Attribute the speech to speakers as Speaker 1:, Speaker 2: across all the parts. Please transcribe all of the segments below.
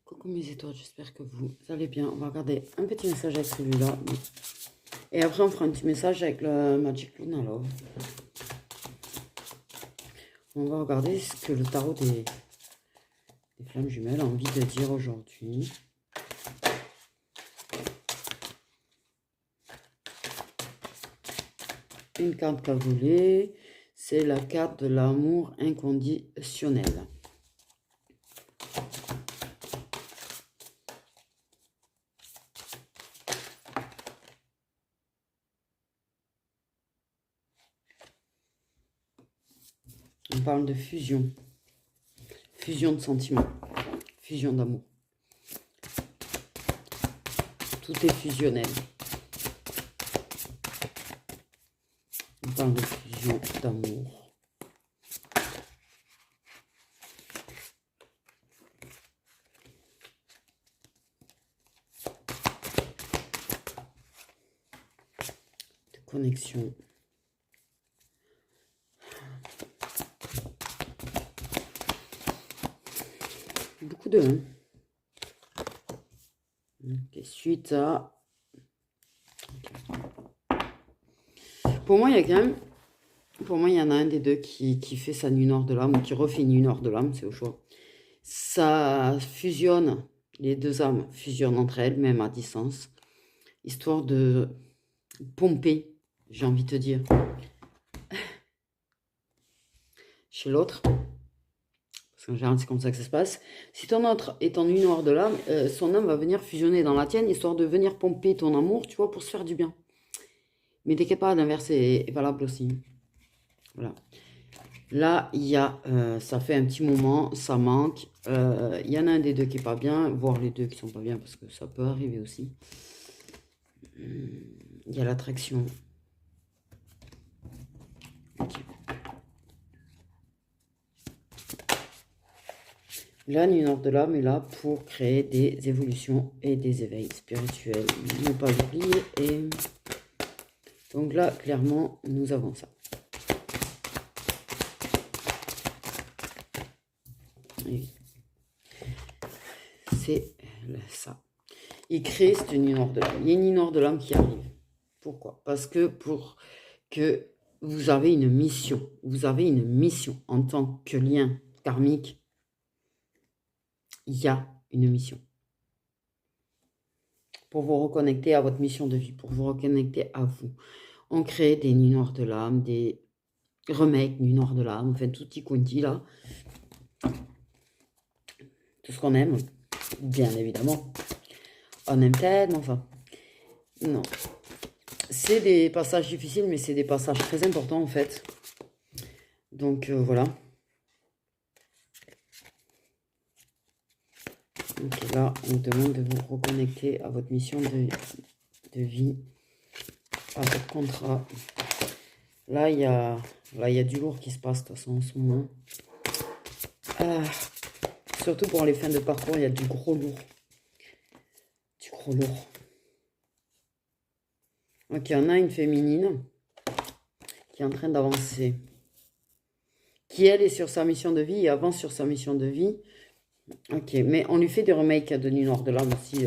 Speaker 1: Coucou mes étoiles, j'espère que vous allez bien. On va regarder un petit message avec celui-là. Et après, on fera un petit message avec le Magic Luna Love. On va regarder ce que le tarot des flammes jumelles a envie de dire aujourd'hui. Une carte qu'a volée, c'est la carte de l'amour inconditionnel. On parle de fusion. Fusion de sentiments. Fusion d'amour. Tout est fusionnel. On parle de fusion d'amour. De connexion. Beaucoup de 1. Okay, suite à... Pour moi, il y a quand même... Pour moi, il y en a un des deux qui fait sa nuit nord de l'âme ou qui refait une nuit nord de l'âme, c'est au choix. Ça fusionne, les deux âmes fusionnent entre elles, même à distance, histoire de pomper, j'ai envie de te dire, chez l'autre. Parce qu'en général, c'est comme ça que ça se passe. Si ton autre est en nuit noire de l'âme, son âme va venir fusionner dans la tienne, histoire de venir pomper ton amour, tu vois, pour se faire du bien. Mais t'inquiète pas, l'inverse est valable aussi. Voilà. Là, il y a, ça fait un petit moment, ça manque. Il y en a un des deux qui est pas bien, voire les deux qui sont pas bien, parce que ça peut arriver aussi. Il y a l'attraction. Okay. La nuit nord de l'âme est là pour créer des évolutions et des éveils spirituels. Ne pas l'oublier. Et donc là, clairement, nous avons ça. C'est ça. Il crée cette nuit nord de l'âme. Il y a une nuit nord de l'âme qui arrive. Pourquoi? Parce que pour que vous avez une mission. Vous avez une mission en tant que lien karmique. Il y a une mission. Pour vous reconnecter à votre mission de vie, pour vous reconnecter à vous. On crée des nuits noires de l'âme, des remakes nuits noires de l'âme, enfin tout petit quanti là. Tout ce qu'on aime, bien évidemment. On aime tellement ça. Non. C'est des passages difficiles, mais c'est des passages très importants en fait. Donc voilà. Donc là, on vous demande de vous reconnecter à votre mission de vie, à votre contrat. Là, il y a du lourd qui se passe de toute façon en ce moment. Surtout pour les fins de parcours, il y a du gros lourd. Du gros lourd. Ok, on a une féminine qui est en train d'avancer. Qui, elle, est sur sa mission de vie et avance sur sa mission de vie. Ok, mais on lui fait des remakes de nuit noire de l'âme aussi.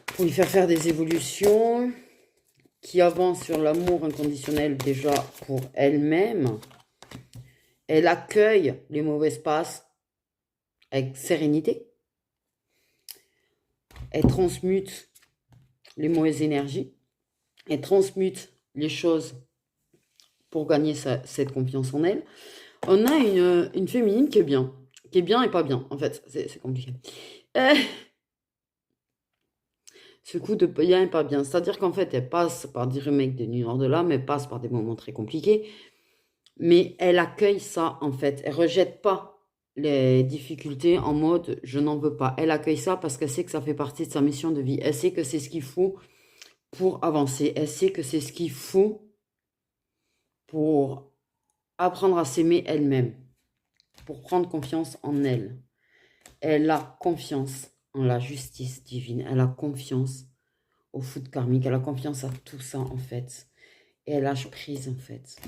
Speaker 1: Pour lui faire des évolutions. Qui avance sur l'amour inconditionnel déjà pour elle-même. Elle accueille les mauvaises passes avec sérénité. Elle transmute les mauvaises énergies. Elle transmute les choses pour gagner cette confiance en elle. On a une féminine qui est bien. Qui est bien et pas bien. En fait, c'est compliqué. Ce coup de bien et pas bien. C'est-à-dire qu'en fait, elle passe par des remakes de Nuit Noire de l'âme. Elle passe par des moments très compliqués. Mais elle accueille ça, en fait. Elle rejette pas les difficultés en mode « je n'en veux pas ». Elle accueille ça parce qu'elle sait que ça fait partie de sa mission de vie. Elle sait que c'est ce qu'il faut pour avancer. Elle sait que c'est ce qu'il faut pour apprendre à s'aimer elle-même. Pour prendre confiance en elle. Elle a confiance en la justice divine. Elle a confiance au foot karmique. Elle a confiance à tout ça, en fait. Et elle lâche prise, en fait.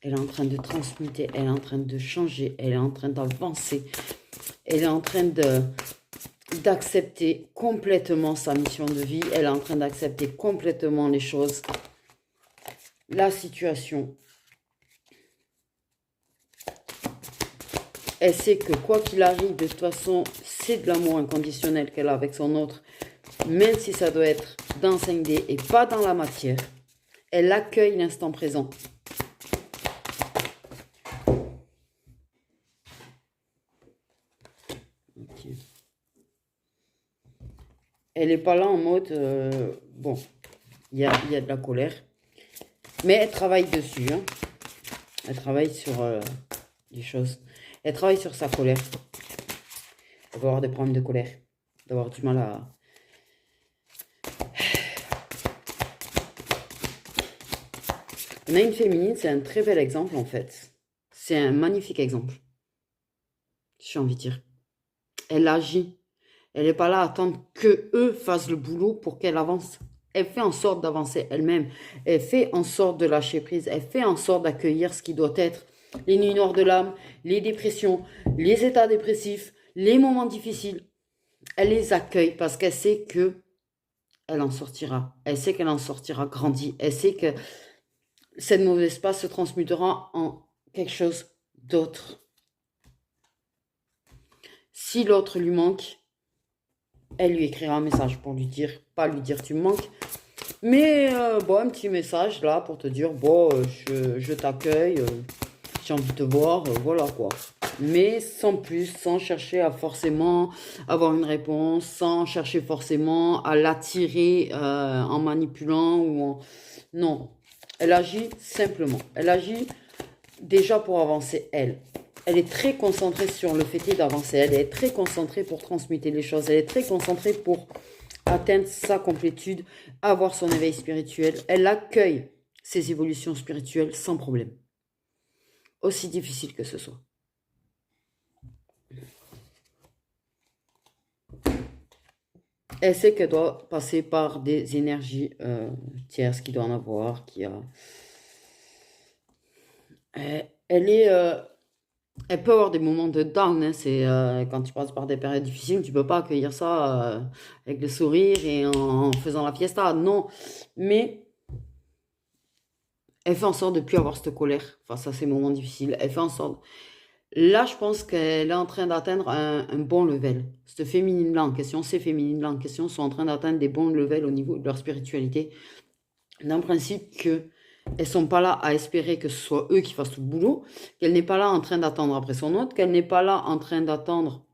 Speaker 1: Elle est en train de transmuter, elle est en train de changer, elle est en train d'avancer. Elle est en train d'accepter complètement sa mission de vie. Elle est en train d'accepter complètement les choses, la situation. Elle sait que quoi qu'il arrive, de toute façon, c'est de l'amour inconditionnel qu'elle a avec son autre. Même si ça doit être dans 5D et pas dans la matière. Elle accueille l'instant présent. Okay. Elle n'est pas là en mode, bon, il y a de la colère. Mais elle travaille dessus. Hein. Elle travaille sur des choses. Elle travaille sur sa colère. Elle va avoir des problèmes de colère. D'avoir du mal à... On a une féminine, c'est un très bel exemple en fait. C'est un magnifique exemple. J'ai envie de dire. Elle agit. Elle n'est pas là à attendre que eux fassent le boulot pour qu'elle avance. Elle fait en sorte d'avancer elle-même. Elle fait en sorte de lâcher prise. Elle fait en sorte d'accueillir ce qui doit être. Les nuits noires de l'âme, les dépressions, les états dépressifs, les moments difficiles. Elle les accueille parce qu'elle sait que elle en sortira. Elle sait qu'elle en sortira grandie. Elle sait que cette mauvaise passe se transmutera en quelque chose d'autre. Si l'autre lui manque, elle lui écrira un message pour lui dire, pas lui dire tu me manques, mais bon, un petit message là pour te dire, bon, je t'accueille, j'ai envie de te voir, voilà quoi. Mais sans plus, sans chercher à forcément avoir une réponse, sans chercher forcément à l'attirer en manipulant ou en... Non, elle agit simplement. Elle agit déjà pour avancer elle. Elle est très concentrée sur le fait d'avancer. Elle est très concentrée pour transmuter les choses. Elle est très concentrée pour atteindre sa complétude, avoir son éveil spirituel. Elle accueille ses évolutions spirituelles sans problème. Aussi difficile que ce soit. Elle sait qu'elle doit passer par des énergies tierces qu'il doit en avoir, elle est... elle peut avoir des moments de down, hein, c'est quand tu passes par des périodes difficiles, tu peux pas accueillir ça avec le sourire et en faisant la fiesta, non. Mais elle fait en sorte de ne plus avoir cette colère face à ces moments difficiles. Elle fait en sorte... Là, je pense qu'elle est en train d'atteindre un bon level. Cette féminine-là en question, ces féminines-là en question sont en train d'atteindre des bons levels au niveau de leur spiritualité. D'un principe que elles sont pas là à espérer que ce soit eux qui fassent tout le boulot, qu'elle n'est pas là en train d'attendre après son autre, qu'elle n'est pas là en train d'attendre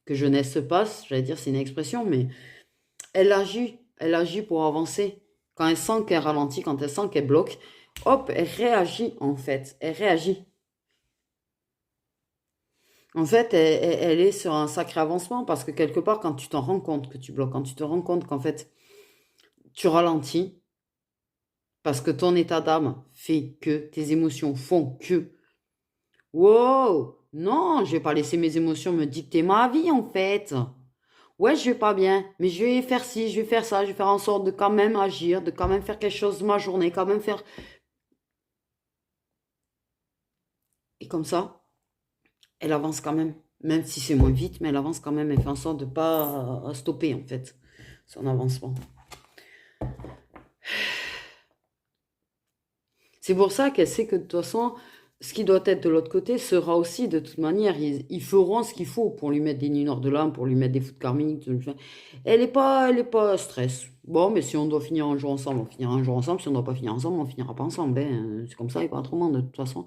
Speaker 1: que jeunesse se passe, j'allais dire c'est une expression, mais elle agit pour avancer. Quand elle sent qu'elle ralentit, quand elle sent qu'elle bloque, hop, elle réagit en fait, elle réagit. En fait, elle est sur un sacré avancement parce que quelque part, quand tu t'en rends compte que tu bloques, quand tu te rends compte qu'en fait, tu ralentis, parce que ton état d'âme fait que tes émotions font que wow, non, je vais pas laisser mes émotions me dicter ma vie en fait. Ouais, je vais pas bien, mais je vais faire ci, je vais faire ça, je vais faire en sorte de quand même agir, de quand même faire quelque chose de ma journée, quand même faire... Et comme ça, elle avance quand même. Même si c'est moins vite, mais elle avance quand même. Elle fait en sorte de pas stopper en fait son avancement. C'est pour ça qu'elle sait que de toute façon, ce qui doit être de l'autre côté sera aussi de toute manière. Ils feront ce qu'il faut pour lui mettre des nuits noires de l'âme, pour lui mettre des foudres karmiques. Elle est pas stress. Bon, mais si on doit finir un jour ensemble, on finira un jour ensemble. Si on ne doit pas finir ensemble, on finira pas ensemble. Hein. C'est comme ça et pas autrement de toute façon.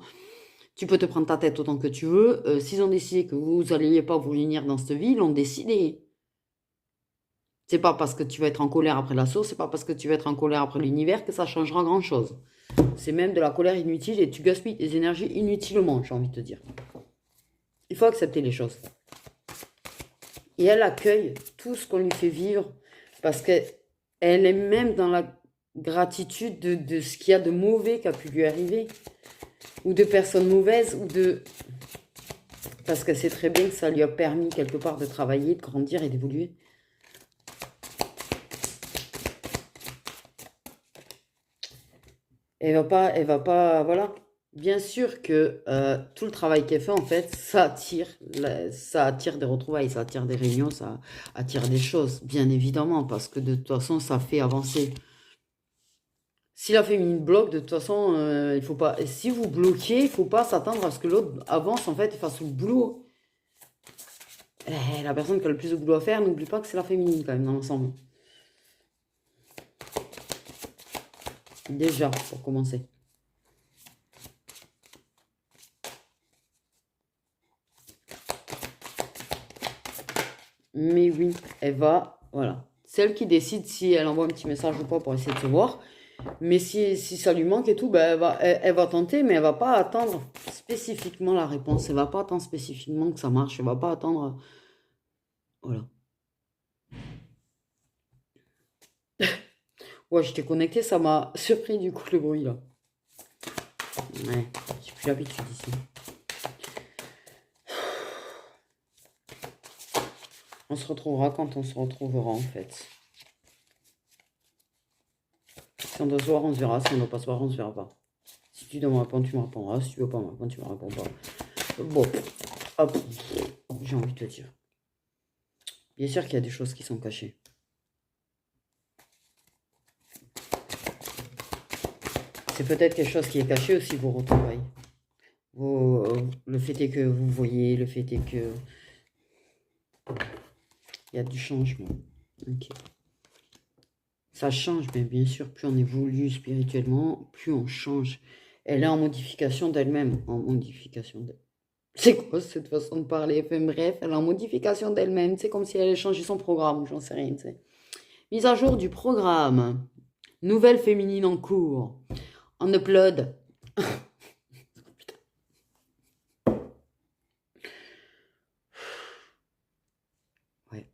Speaker 1: Tu peux te prendre ta tête autant que tu veux. S'ils ont décidé que vous n'alliez pas vous réunir dans cette vie, ils l'ont décidé. C'est pas parce que tu vas être en colère après la source, c'est pas parce que tu vas être en colère après l'univers que ça changera grand-chose. C'est même de la colère inutile et tu gaspilles tes énergies inutilement, j'ai envie de te dire. Il faut accepter les choses. Et elle accueille tout ce qu'on lui fait vivre parce qu'elle est même dans la gratitude de ce qu'il y a de mauvais qui a pu lui arriver. Ou de personnes mauvaises, ou de... Parce qu'elle sait très bien que ça lui a permis quelque part de travailler, de grandir et d'évoluer. Elle va pas, voilà. Bien sûr que tout le travail qui est fait, en fait, ça attire des retrouvailles, ça attire des réunions, ça attire des choses, bien évidemment, parce que de toute façon, ça fait avancer. Si la féminine bloque, de toute façon, il faut pas. Et si vous bloquez, il faut pas s'attendre à ce que l'autre avance, en fait, et fasse le boulot. La personne qui a le plus de boulot à faire, n'oublie pas que c'est la féminine, quand même, dans l'ensemble. Déjà, pour commencer. Mais oui, elle va, voilà. C'est elle qui décide si elle envoie un petit message ou pas pour essayer de se voir. Mais si ça lui manque et tout, ben elle va tenter, mais elle va pas attendre spécifiquement la réponse. Elle va pas attendre spécifiquement que ça marche. Elle va pas attendre. Voilà. Ouais, j'étais connectée, ça m'a surpris du coup le bruit là. Ouais, j'ai plus l'habitude ici. On se retrouvera quand on se retrouvera en fait. Si on doit se voir, on se verra. Si on ne doit pas se voir, on ne se verra pas. Si tu dois me répondre, tu me répondras. Si tu veux pas me répondre, tu me réponds pas. Bon, hop, j'ai envie de te dire. Bien sûr qu'il y a des choses qui sont cachées. C'est peut-être quelque chose qui est caché aussi, vos retrouvailles. Le fait est que vous voyez, le fait est que il y a du changement. Ok. Ça change, mais bien sûr, plus on évolue spirituellement, plus on change. Elle est en modification d'elle-même, en modification d'elle. C'est quoi cette façon de parler? Enfin, bref, elle est en modification d'elle-même. C'est comme si elle allait changer son programme, j'en sais rien, tu sais. Mise à jour du programme. Nouvelle féminine en cours. En upload. Ouais.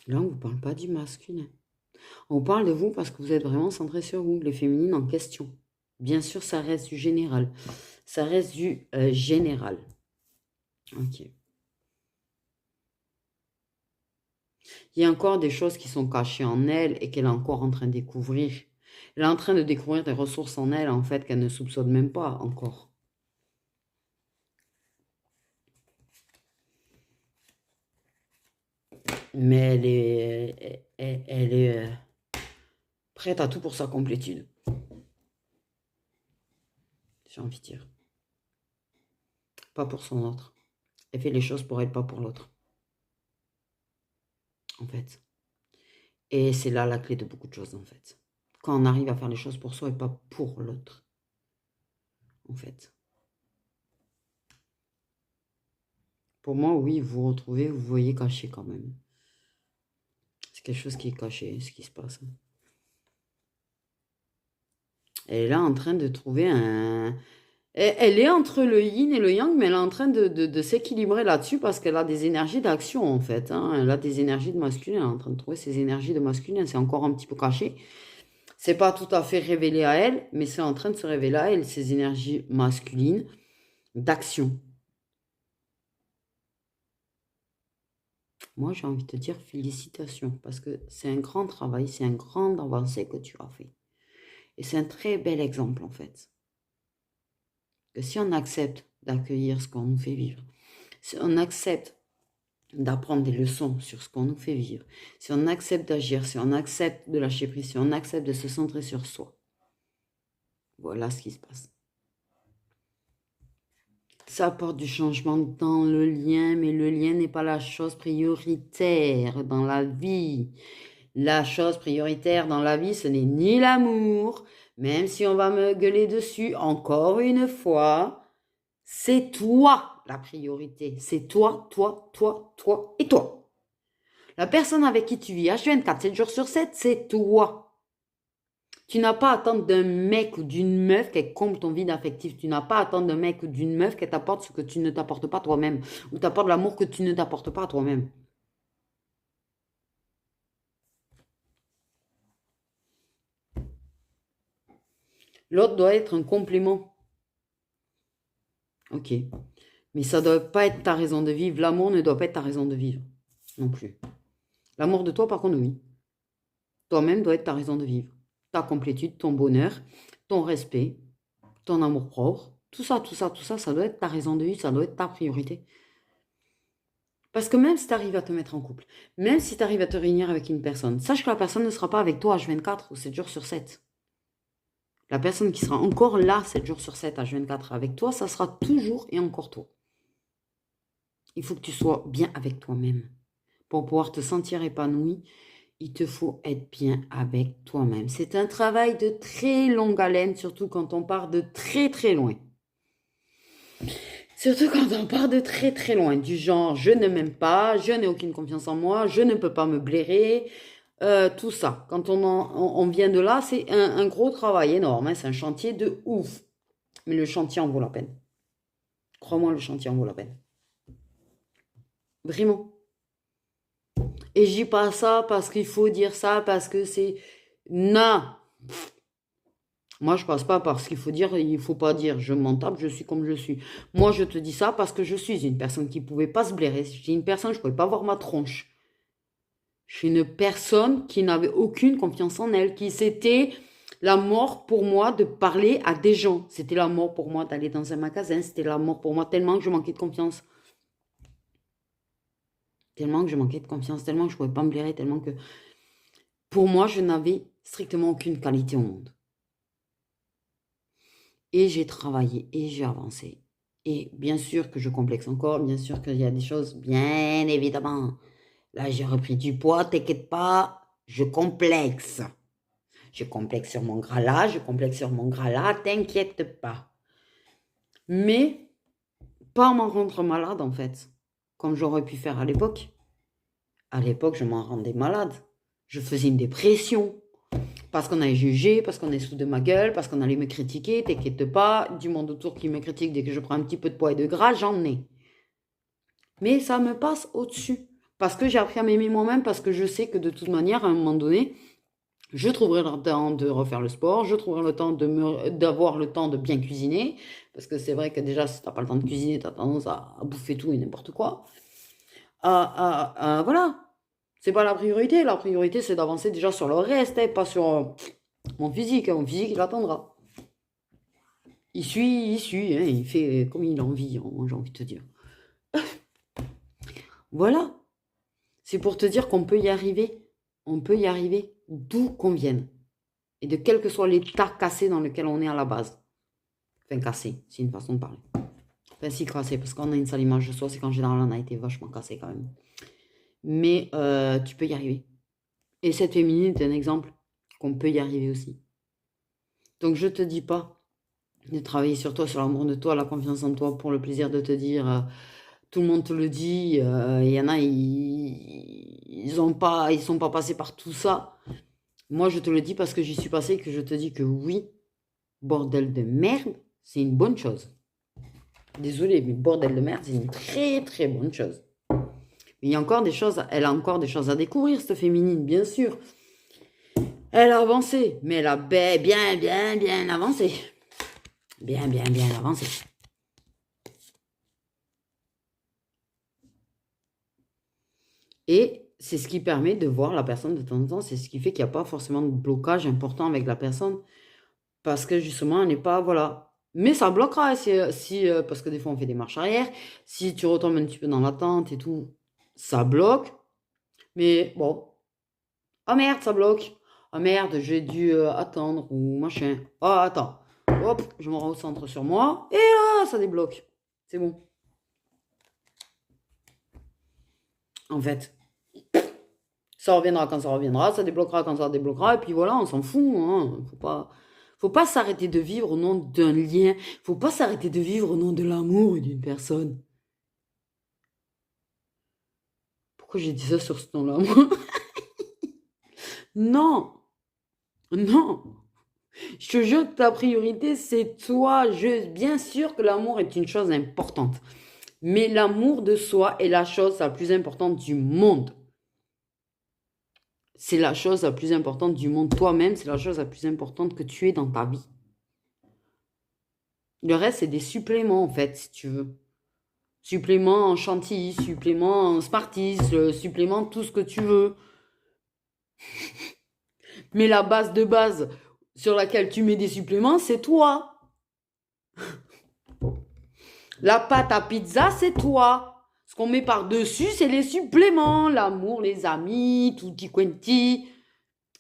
Speaker 1: Là, on ne vous parle pas du masculin. On parle de vous parce que vous êtes vraiment centré sur vous, les féminines en question. Bien sûr, ça reste du général. Ça reste du général. Ok. Il y a encore des choses qui sont cachées en elle et qu'elle est encore en train de découvrir. Elle est en train de découvrir des ressources en elle, en fait, qu'elle ne soupçonne même pas encore. Mais elle est prête à tout pour sa complétude. J'ai envie de dire. Pas pour son autre. Elle fait les choses pour elle, pas pour l'autre. En fait. Et c'est là la clé de beaucoup de choses, en fait. Quand on arrive à faire les choses pour soi et pas pour l'autre. En fait. Pour moi, oui, vous vous retrouvez, vous voyez caché quand même. C'est quelque chose qui est caché, ce qui se passe. Elle est là en train de trouver un... Elle est entre le yin et le yang, mais elle est en train de s'équilibrer là-dessus parce qu'elle a des énergies d'action, en fait. Hein. Elle a des énergies de masculin. Elle est en train de trouver ses énergies de masculin. C'est encore un petit peu caché. C'est pas tout à fait révélé à elle, mais c'est en train de se révéler à elle, ses énergies masculines d'action. Moi, j'ai envie de te dire félicitations parce que c'est un grand travail, c'est un grand avancée que tu as fait. Et c'est un très bel exemple, en fait. Que si on accepte d'accueillir ce qu'on nous fait vivre, si on accepte d'apprendre des leçons sur ce qu'on nous fait vivre, si on accepte d'agir, si on accepte de lâcher prise, si on accepte de se centrer sur soi, voilà ce qui se passe. Ça apporte du changement dans le lien, mais le lien n'est pas la chose prioritaire dans la vie. La chose prioritaire dans la vie, ce n'est ni l'amour, même si on va me gueuler dessus encore une fois, c'est toi la priorité. C'est toi, toi, toi, toi et toi. La personne avec qui tu vis H24, 7 jours sur 7, c'est toi. Tu n'as pas à attendre d'un mec ou d'une meuf qui comble ton vide affectif. Tu n'as pas à attendre d'un mec ou d'une meuf qui t'apporte ce que tu ne t'apportes pas toi-même. Ou t'apporte l'amour que tu ne t'apportes pas à toi-même. L'autre doit être un complément. Ok. Mais ça ne doit pas être ta raison de vivre. L'amour ne doit pas être ta raison de vivre. Non plus. L'amour de toi, par contre, oui. Toi-même doit être ta raison de vivre. ta complétude, ton bonheur, ton respect, ton amour-propre. Tout ça, ça doit être ta raison de vivre, ça doit être ta priorité. Parce que même si tu arrives à te mettre en couple, même si tu arrives à te réunir avec une personne, sache que la personne ne sera pas avec toi H24 ou 7 jours sur 7. La personne qui sera encore là 7 jours sur 7 H24 avec toi, ça sera toujours et encore toi. Il faut que tu sois bien avec toi-même. Pour pouvoir te sentir épanoui, il te faut être bien avec toi-même. C'est un travail de très longue haleine, surtout quand on part de très très loin. Surtout quand on part de très très loin, du genre je ne m'aime pas, je n'ai aucune confiance en moi, je ne peux pas me blairer, tout ça. Quand on vient de là, c'est un gros travail énorme, hein, c'est un chantier de ouf. Mais le chantier en vaut la peine. Crois-moi, le chantier en vaut la peine. Vraiment. Et je dis pas ça parce qu'il faut dire ça, parce que c'est... Non. Moi, je passe pas par ce qu'il faut dire et il faut pas dire. Je m'en tape, je suis comme je suis. Moi, je te dis ça parce que je suis une personne qui pouvait pas se blairer. Je suis une personne, je pouvais pas voir ma tronche. Je suis une personne qui n'avait aucune confiance en elle, qui c'était la mort pour moi de parler à des gens. C'était la mort pour moi d'aller dans un magasin. C'était la mort pour moi tellement que je manquais de confiance. Tellement que je manquais de confiance, tellement que je pouvais pas me blairer, tellement que... Pour moi, je n'avais strictement aucune qualité au monde. Et j'ai travaillé et j'ai avancé. Et bien sûr que je complexe encore, bien sûr qu'il y a des choses, bien évidemment. Là, j'ai repris du poids, t'inquiète pas, je complexe. Je complexe sur mon gras là, je complexe sur mon gras là, t'inquiète pas. Mais pas m'en rendre malade en fait, comme j'aurais pu faire à l'époque. À l'époque, je m'en rendais malade. Je faisais une dépression. Parce qu'on a jugé, parce qu'on est sous de ma gueule, parce qu'on allait me critiquer, t'inquiète pas, du monde autour qui me critique dès que je prends un petit peu de poids et de gras, j'en ai. Mais ça me passe au-dessus. Parce que j'ai appris à m'aimer moi-même, parce que je sais que de toute manière, à un moment donné, je trouverai le temps de refaire le sport, je trouverai le temps d'avoir le temps de bien cuisiner, parce que c'est vrai que déjà, si t'as pas le temps de cuisiner, t'as tendance à bouffer tout et n'importe quoi. Voilà. C'est pas la priorité. La priorité, c'est d'avancer déjà sur le reste, et pas sur mon physique. Mon physique, il attendra. Il suit, hein, il fait comme il a envie, hein, j'ai envie de te dire. Voilà. C'est pour te dire qu'on peut y arriver. On peut y arriver d'où qu'on vienne. Et de quel que soit l'état cassé dans lequel on est à la base. Enfin, cassé, c'est une façon de parler. Enfin, si cassé, parce qu'on a une sale image de soi, c'est qu'en général, on a été vachement cassé quand même. Mais tu peux y arriver. Et cette féminine est un exemple qu'on peut y arriver aussi. Donc je te dis pas de travailler sur toi, sur l'amour de toi, la confiance en toi, pour le plaisir de te dire, tout le monde te le dit, il y en a, ils sont pas passés par tout ça. Moi, je te le dis parce que j'y suis passée et que je te dis que oui, bordel de merde, c'est une bonne chose. Désolée, mais bordel de merde, c'est une très très bonne chose. Mais il y a encore des choses, elle a encore des choses à découvrir, cette féminine, bien sûr. Elle a avancé, mais elle a bien avancé. Bien avancé. Et c'est ce qui permet de voir la personne de temps en temps. C'est ce qui fait qu'il n'y a pas forcément de blocage important avec la personne. Parce que justement, elle n'est pas... Voilà. Mais ça bloquera parce que des fois, on fait des marches arrière. Si tu retombes un petit peu dans l'attente et tout, ça bloque. Mais bon. Oh merde, ça bloque. Oh merde, j'ai dû attendre ou machin. Oh, attends. Hop, je me recentre sur moi. Et là, ça débloque. C'est bon. En fait, ça reviendra quand ça reviendra, ça débloquera quand ça débloquera, et puis voilà, on s'en fout. Hein. Faut pas s'arrêter de vivre au nom d'un lien. Faut pas s'arrêter de vivre au nom de l'amour d'une personne. Pourquoi j'ai dit ça sur ce ton-là, moi? Non, non. Je te jure que ta priorité, c'est toi. Bien sûr que l'amour est une chose importante. Mais l'amour de soi est la chose la plus importante du monde. C'est la chose la plus importante du monde. Toi-même, c'est la chose la plus importante que tu aies dans ta vie. Le reste, c'est des suppléments, en fait, si tu veux. Suppléments en chantilly, suppléments en Smarties, suppléments tout ce que tu veux. Mais la base de base, sur laquelle tu mets des suppléments, c'est toi. La pâte à pizza, c'est toi. Ce qu'on met par-dessus, c'est les suppléments. L'amour, les amis, tutti quanti.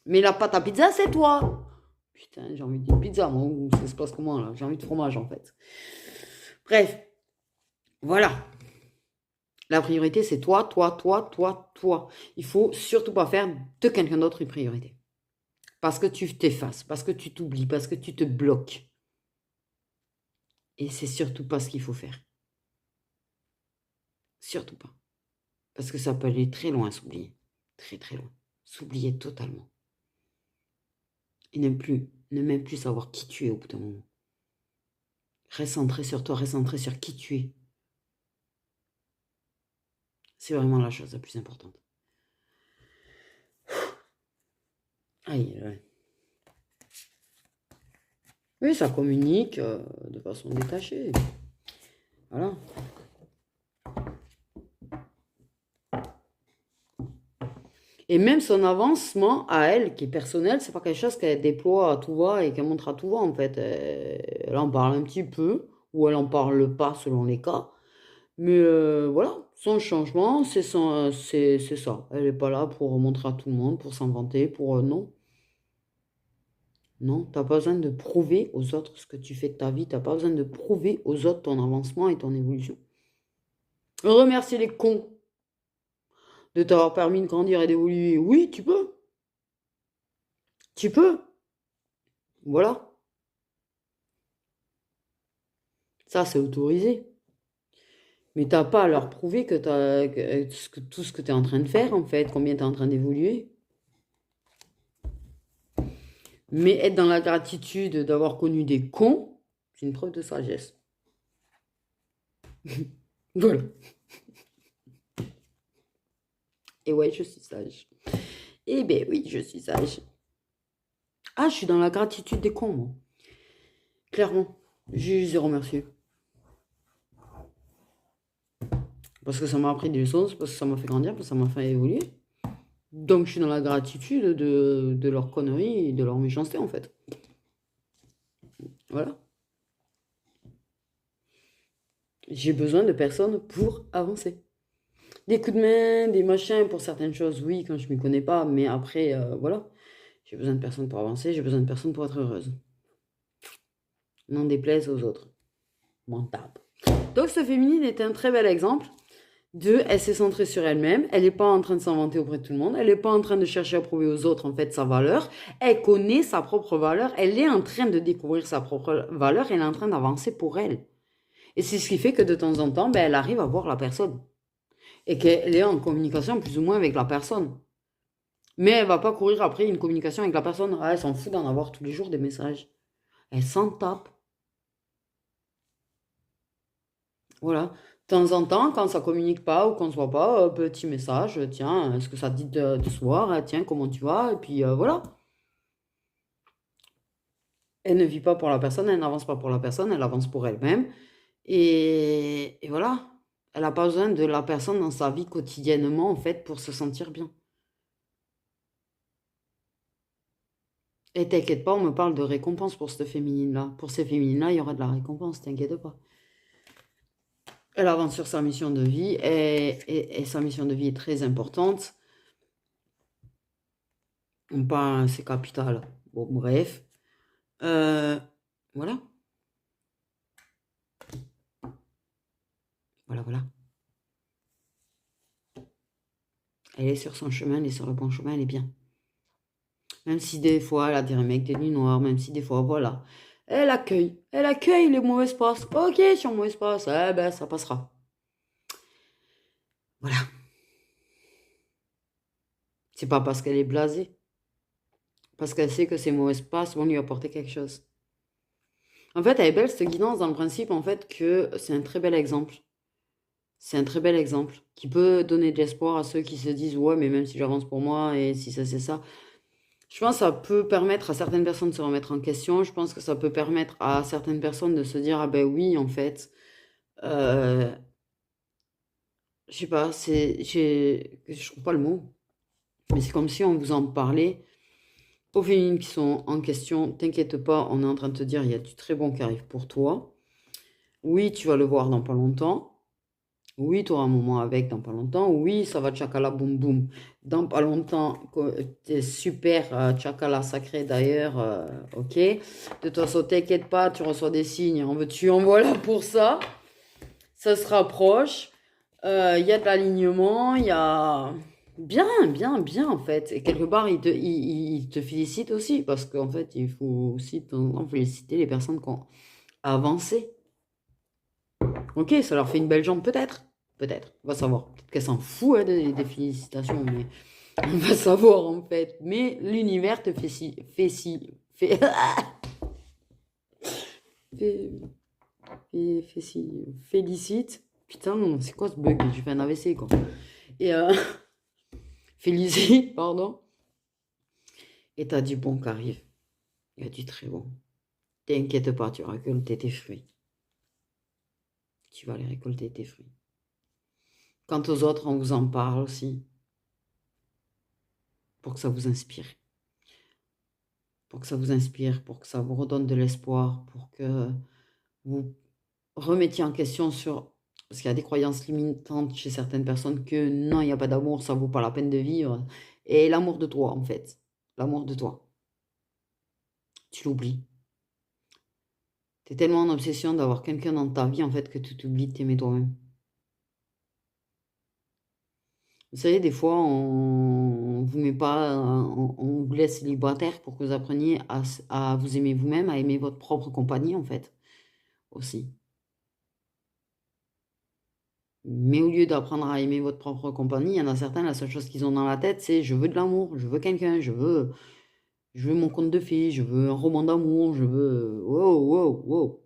Speaker 1: Mais la pâte à pizza, c'est toi. Putain, j'ai envie d'une pizza, moi. Ça se passe comment, là? J'ai envie de fromage, en fait. Bref. Voilà. La priorité, c'est toi, toi, toi, toi, toi. Il faut surtout pas faire de quelqu'un d'autre une priorité. Parce que tu t'effaces, parce que tu t'oublies, parce que tu te bloques. Et c'est surtout pas ce qu'il faut faire. Surtout pas. Parce que ça peut aller très loin, s'oublier. Très, très loin. S'oublier totalement. Et ne même plus savoir qui tu es au bout d'un moment. Reste centré sur toi, reste centré sur qui tu es. C'est vraiment la chose la plus importante. Aïe, ouais. Oui, ça communique de façon détachée. Voilà. Et même son avancement à elle, qui est personnel, c'est pas quelque chose qu'elle déploie à tout va et qu'elle montre à tout va, en fait. Elle en parle un petit peu, ou elle en parle pas selon les cas. Mais voilà, son changement, c'est ça. Elle n'est pas là pour montrer à tout le monde, pour s'en vanter, pour... non. Non, t'as pas besoin de prouver aux autres ce que tu fais de ta vie. T'as pas besoin de prouver aux autres ton avancement et ton évolution. Remercier les cons de t'avoir permis de grandir et d'évoluer. Oui, tu peux. Tu peux. Voilà. Ça, c'est autorisé. Mais t'as pas à leur prouver que tout ce que tu es en train de faire, en fait, combien tu es en train d'évoluer. Mais être dans la gratitude d'avoir connu des cons, c'est une preuve de sagesse. Voilà. Et ouais, je suis sage. Eh ben oui, je suis sage. Ah, je suis dans la gratitude des cons, moi. Clairement. Je les ai remerciés. Parce que ça m'a appris des leçons, parce que ça m'a fait grandir, parce que ça m'a fait évoluer. Donc je suis dans la gratitude de leur connerie et de leur méchanceté, en fait. Voilà. J'ai besoin de personnes pour avancer. Des coups de main, des machins pour certaines choses, oui, quand je ne m'y connais pas, mais après, voilà. J'ai besoin de personnes pour avancer, j'ai besoin de personnes pour être heureuse. N'en déplaise aux autres. M'en tape. Donc, cette féminine est un très bel exemple de, elle s'est centrée sur elle-même, elle n'est pas en train de s'inventer auprès de tout le monde, elle n'est pas en train de chercher à prouver aux autres, en fait, sa valeur, elle connaît sa propre valeur, elle est en train de découvrir sa propre valeur, elle est en train d'avancer pour elle. Et c'est ce qui fait que de temps en temps, ben, elle arrive à voir la personne. Et qu'elle est en communication plus ou moins avec la personne. Mais elle va pas courir après une communication avec la personne. Ah, elle s'en fout d'en avoir tous les jours des messages. Elle s'en tape. Voilà. De temps en temps, quand ça communique pas ou qu'on se voit pas, petit message, tiens, est-ce que ça te dit de se voir? Tiens, comment tu vas? Et puis voilà. Elle ne vit pas pour la personne, elle n'avance pas pour la personne, elle avance pour elle-même. Et voilà. Elle n'a pas besoin de la personne dans sa vie quotidiennement, en fait, pour se sentir bien. Et t'inquiète pas, on me parle de récompense pour cette féminine-là. Pour ces féminines-là, il y aura de la récompense, t'inquiète pas. Elle avance sur sa mission de vie et sa mission de vie est très importante. Pas c'est capital. Bon, bref. Voilà. Voilà, voilà. Elle est sur son chemin, elle est sur le bon chemin, elle est bien. Même si des fois, elle a des remakes des nuits noires, même si des fois, voilà. Elle accueille les mauvaises passes. Ok, sur mauvaise passe, eh ben, ça passera. Voilà. C'est pas parce qu'elle est blasée. Parce qu'elle sait que ces mauvaises passes vont lui apporter quelque chose. En fait, elle est belle cette guidance dans le principe, en fait, que c'est un très bel exemple. C'est un très bel exemple qui peut donner de l'espoir à ceux qui se disent ouais, mais même si j'avance pour moi et si ça c'est ça. Je pense que ça peut permettre à certaines personnes de se remettre en question. Je pense que ça peut permettre à certaines personnes de se dire ah ben oui, en fait, euh, je sais pas, je trouve pas le mot, mais c'est comme si on vous en parlait Aux féminines qui sont en question, t'inquiète pas, on est en train de te dire, il y a du très bon qui arrive pour toi. Oui, tu vas le voir dans pas longtemps. Oui, tu auras un moment avec dans pas longtemps. Oui, ça va tchakala boum boum. Dans pas longtemps, t'es super tchakala sacré d'ailleurs. Ok. De toute façon, t'inquiète pas, tu reçois des signes. En veux-tu, en voilà pour ça. Ça se rapproche. Il y a de l'alignement. Il y a. Bien, bien, bien en fait. Et quelque part, il te félicite aussi parce qu'en fait, il faut aussi de temps en temps féliciter les personnes qui ont avancé. Ok, ça leur fait une belle jambe, peut-être. Peut-être. On va savoir. Peut-être qu'elle s'en fout hein, des félicitations, mais on va savoir en fait. Mais l'univers te fait, fait, félicite. Putain, c'est quoi ce bug? J'ai fait un AVC quoi. Et félicite, pardon. Et t'as du bon qui arrive. Il y a du très bon. T'inquiète pas, tu vas récolter tes fruits. Tu vas aller récolter tes fruits. Quant aux autres, on vous en parle aussi. Pour que ça vous inspire. Pour que ça vous inspire, pour que ça vous redonne de l'espoir, pour que vous remettiez en question sur... Parce qu'il y a des croyances limitantes chez certaines personnes que non, il n'y a pas d'amour, ça vaut pas la peine de vivre. Et l'amour de toi, en fait. L'amour de toi. Tu l'oublies. Tu es tellement en obsession d'avoir quelqu'un dans ta vie, en fait, que tu t'oublies de t'aimer toi-même. Vous savez, des fois, on vous met pas, on vous laisse célibataire pour que vous appreniez à vous aimer vous-même, à aimer votre propre compagnie, en fait, aussi. Mais au lieu d'apprendre à aimer votre propre compagnie, il y en a certains, la seule chose qu'ils ont dans la tête, c'est je veux de l'amour, je veux quelqu'un, je veux mon conte de fées, je veux un roman d'amour, je veux. Wow, wow, wow.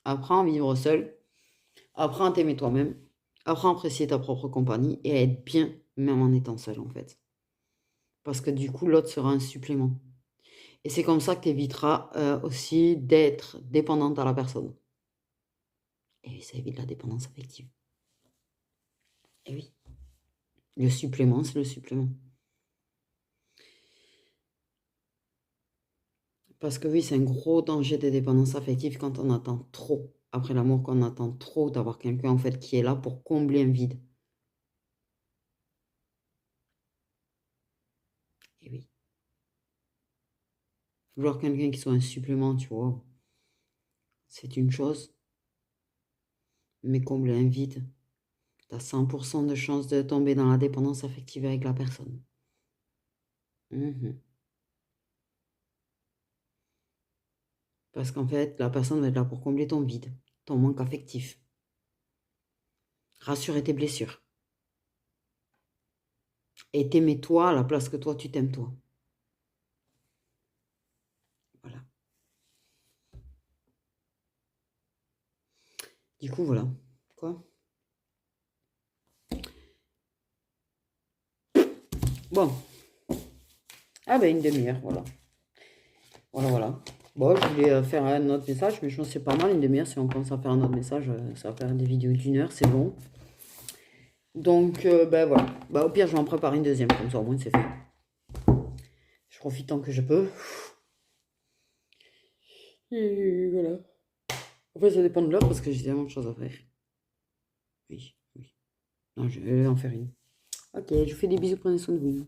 Speaker 1: Apprends à vivre seul, apprends à t'aimer toi-même, apprends à apprécier ta propre compagnie et à être bien, même en étant seul, en fait. Parce que du coup, l'autre sera un supplément. Et c'est comme ça que tu éviteras aussi d'être dépendante à la personne. Et ça évite la dépendance affective. Et oui, le supplément, c'est le supplément. Parce que oui, c'est un gros danger des dépendances affectives quand on attend trop. Après l'amour, qu'on attend trop d'avoir quelqu'un en fait qui est là pour combler un vide. Et oui. Vouloir quelqu'un qui soit un supplément, tu vois, c'est une chose. Mais combler un vide, tu as 100% de chance de tomber dans la dépendance affective avec la personne. Mhm. Parce qu'en fait, la personne va être là pour combler ton vide, ton manque affectif. Rassurer tes blessures. Et t'aimer toi à la place que toi, tu t'aimes toi. Voilà. Du coup, voilà. Quoi? Bon. Ah ben, une demi-heure, voilà. Voilà, voilà. Bon, je voulais faire un autre message, mais je pense que c'est pas mal, une demi-heure. Si on commence à faire un autre message, ça va faire des vidéos d'1 heure, c'est bon. Donc, ben voilà. Bah, au pire, je vais en préparer une deuxième, comme ça au moins c'est fait. Je profite tant que je peux. Et voilà. En fait, ça dépend de l'heure parce que j'ai tellement de choses à faire. Oui, oui. Non, je vais en faire une. Ok, je vous fais des bisous, prenez soin de vous.